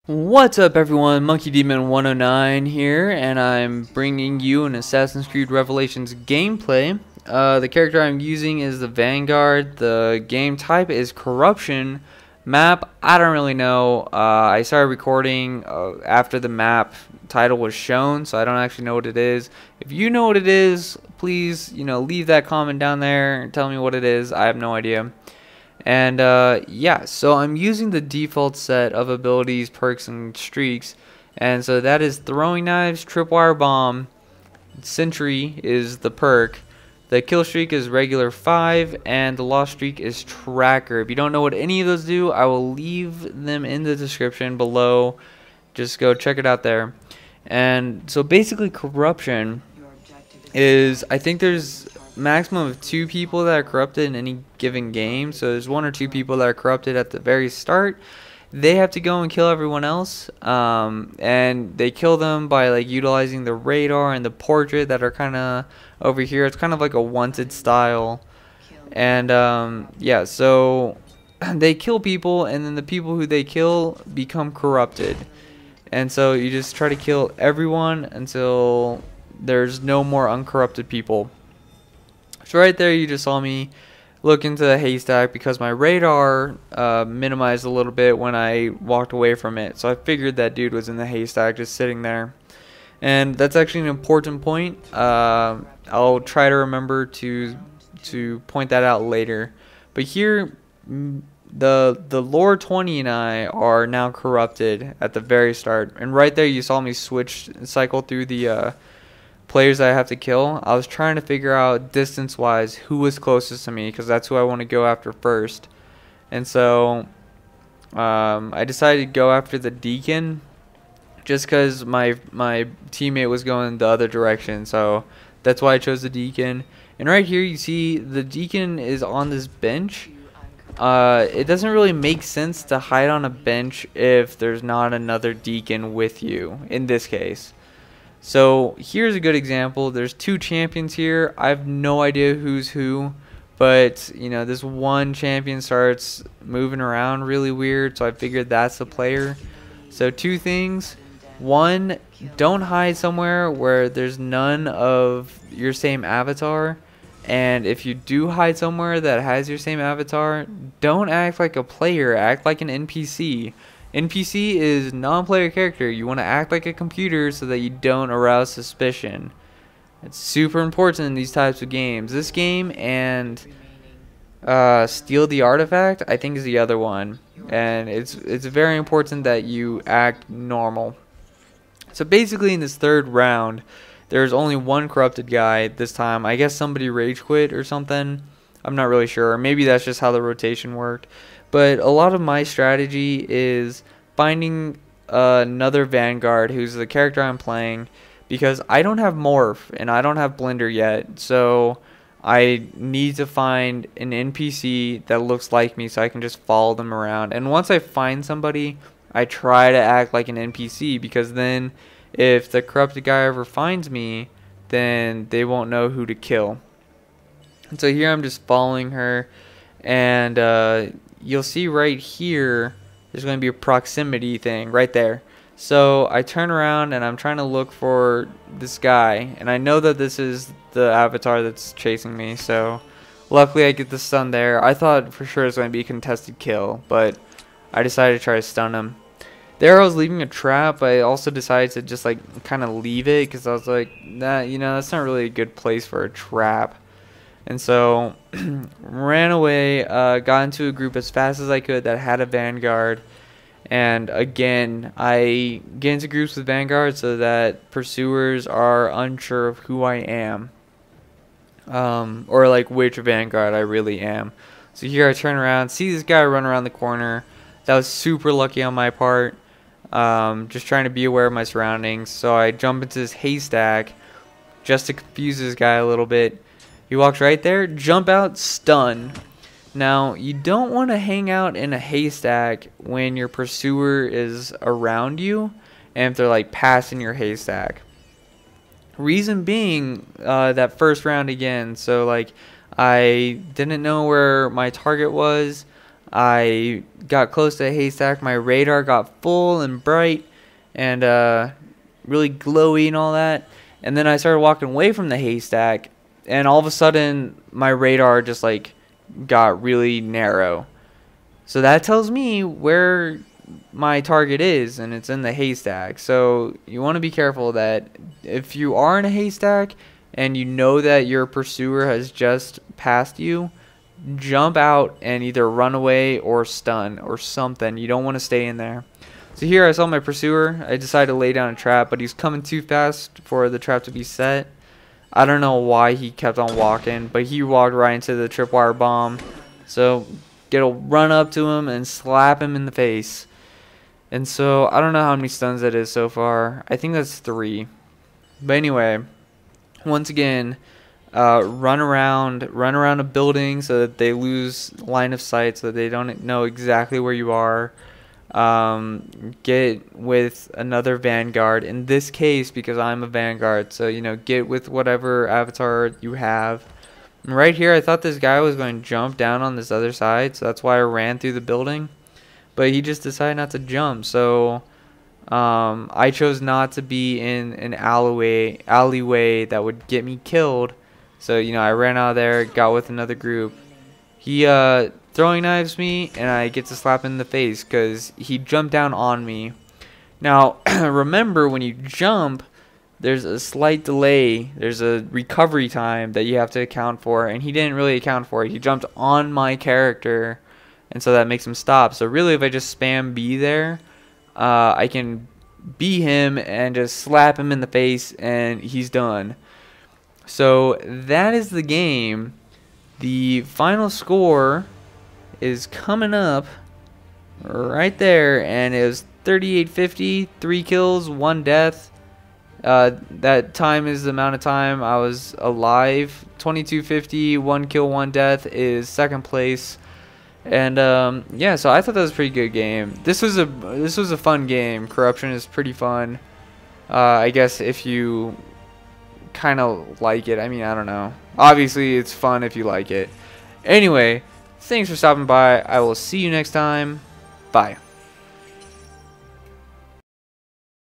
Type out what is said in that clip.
What's up everyone, Monkey Demon 109 here, and I'm bringing you an Assassin's Creed Revelations gameplay. The character I'm using is the Vanguard. The game type is Corruption. Map, I don't really know. I started recording after the map title was shown, so I don't actually know what it is. If you know what it is, please, leave that comment down there and tell me what it is. I have no idea. And yeah, so I'm using the default set of abilities, perks, and streaks. And so that is Throwing Knives, Tripwire Bomb, Sentry is the perk, the kill streak is regular 5, and the lost streak is Tracker. If you don't know what any of those do, I will leave them in the description below. Just go check it out there. And so basically Corruption is, I think there's maximum of 2 people that are corrupted in any given game. So there's 1 or 2 people that are corrupted at the very start. They have to go and kill everyone else, and they kill them by like utilizing the radar and the portrait that are kind of over here. It's kind of like a wanted style. And yeah, so they kill people, and then the people who they kill become corrupted. And so you just try to kill everyone until there's no more uncorrupted people. So right there you just saw me look into the haystack because my radar minimized a little bit when I walked away from it. So I figured that dude was in the haystack just sitting there. And that's actually an important point. I'll try to remember to point that out later. But here the lore 20 and I are now corrupted at the very start. And right there you saw me cycle through the players that I have to kill. I was trying to figure out distance wise who was closest to me, because that's who I want to go after first. And so I decided to go after the Deacon just because my teammate was going the other direction, so that's why I chose the Deacon. And right here you see the Deacon is on this bench. It doesn't really make sense to hide on a bench if there's not another Deacon with you in this case. So here's a good example. There's 2 champions here. I have no idea who's who, but this one champion starts moving around really weird, so I figured that's the player. So 2 things. 1, don't hide somewhere where there's none of your same avatar. And if you do hide somewhere that has your same avatar, don't act like a player, act like an NPC. NPC is non-player character. You want to act like a computer so that you don't arouse suspicion. It's super important in these types of games. This game and Steal the Artifact, I think, is the other one. And it's very important that you act normal. So basically in this 3rd round, there's only 1 corrupted guy this time. I guess somebody rage quit or something. I'm not really sure. Maybe that's just how the rotation worked. But a lot of my strategy is finding another Vanguard who's the character I'm playing, because I don't have Morph and I don't have Blender yet. So I need to find an NPC that looks like me so I can just follow them around. And once I find somebody, I try to act like an NPC, because then if the corrupted guy ever finds me, then they won't know who to kill. And so here I'm just following her, and you'll see right here there's going to be a proximity thing right there. So I turn around and I'm trying to look for this guy, and I know that this is the avatar that's chasing me, so luckily I get the stun there. I thought for sure it was going to be a contested kill, but I decided to try to stun him. There I was leaving a trap. I also decided to just like kind of leave it, because I was like, that's not really a good place for a trap. And so ran away, got into a group as fast as I could that had a Vanguard. And again, I get into groups with Vanguard so that pursuers are unsure of who I am, or like which Vanguard I really am. So here I turn around, see this guy run around the corner. That was super lucky on my part. Just trying to be aware of my surroundings. So I jump into this haystack just to confuse this guy a little bit. He walks right there, jump out, stun. Now, you don't want to hang out in a haystack when your pursuer is around you and if they're like passing your haystack. Reason being, that first round again, so like I didn't know where my target was. I got close to a haystack. My radar got full and bright and really glowy and all that. And then I started walking away from the haystack, and all of a sudden my radar just like got really narrow. So that tells me where my target is, and it's in the haystack. So you want to be careful that if you are in a haystack and you know that your pursuer has just passed you, jump out and either run away or stun or something. You don't want to stay in there. So here I saw my pursuer. I decided to lay down a trap, but he's coming too fast for the trap to be set. I don't know why he kept on walking, but he walked right into the Tripwire Bomb. So get a run up to him and slap him in the face. And so I don't know how many stuns that is so far. I think that's 3. But anyway, once again, run around a building so that they lose line of sight, so that they don't know exactly where you are. Get with another Vanguard. In this case, because I'm a Vanguard, so get with whatever avatar you have. And right here, I thought this guy was going to jump down on this other side, so that's why I ran through the building. But he just decided not to jump, so I chose not to be in an alleyway that would get me killed. So I ran out of there, got with another group. He throwing knives me, and I get to slap him in the face because he jumped down on me. Now remember, when you jump, there's a slight delay. There's a recovery time that you have to account for, and he didn't really account for it. He jumped on my character, and so that makes him stop. So really, if I just spam B there, I can B him and just slap him in the face, and he's done. So that is the game. The final score is coming up right there, and it was 3850, 3 kills, 1 death. That time is the amount of time I was alive. 2250, 1 kill, 1 death is second place. And yeah, so I thought that was a pretty good game. This was a fun game. Corruption is pretty fun. I guess if you kind of like it. I mean, I don't know. Obviously, it's fun if you like it. Anyway, thanks for stopping by. I will see you next time. Bye.